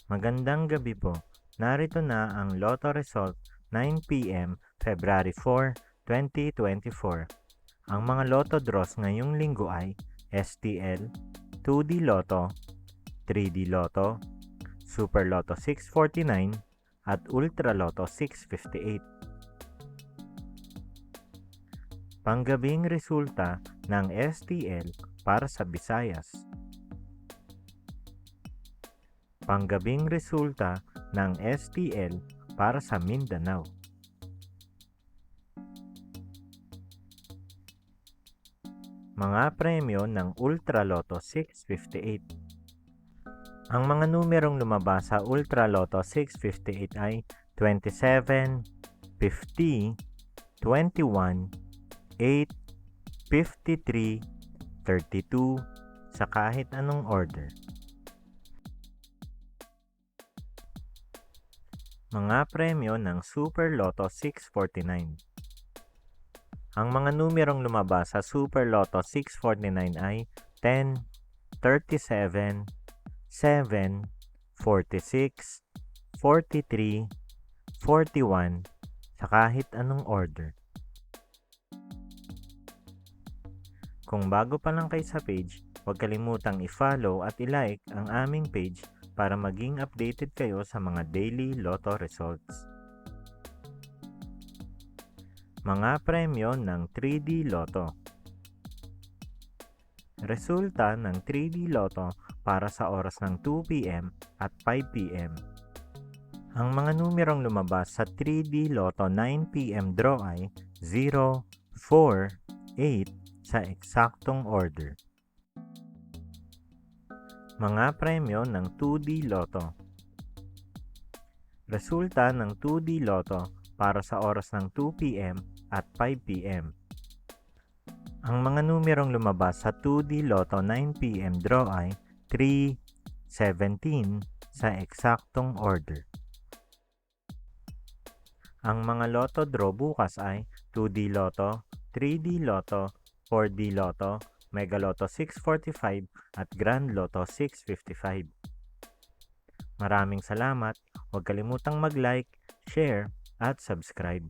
Magandang gabi po. Narito na ang Lotto Result 9 p.m. February 4, 2024. Ang mga Lotto draws ngayong linggo ay STL, 2D Lotto, 3D Lotto, Super Lotto 649 at Ultra Lotto 658. Panggabing resulta ng STL para sa Visayas. Panggabing resulta ng STL para sa Mindanao. Mga premyo ng Ultra Lotto 658. Ang mga numerong lumabas sa Ultra Lotto 658 ay 27, 50, 21, 8, 53, 32 sa kahit anong order. Mga premyo ng Super Lotto 649. Ang mga numerong lumabas sa Super Lotto 649 ay 10, 37, 7, 46, 43, 41 sa kahit anong order. Kung bago pa lang kayo sa page, huwag kalimutang i-follow at i-like ang aming page para maging updated kayo sa mga daily Lotto results. Mga premyo ng 3D Lotto. Resulta ng 3D Lotto para sa oras ng 2 p.m. at 5 p.m. Ang mga numerong lumabas sa 3D Lotto 9 p.m. draw ay 0, 4, 8 sa eksaktong order. Mga premyo ng 2D Lotto. Resulta ng 2D Lotto para sa oras ng 2 p.m. at 5 p.m. Ang mga numerong lumabas sa 2D Lotto 9 p.m. draw ay 3, 17 sa eksaktong order. Ang mga Lotto draw bukas ay 2D Lotto, 3D Lotto, 4D Lotto, Mega Lotto 645 at Grand Lotto 655. Maraming salamat. Huwag kalimutang mag-like, share at subscribe.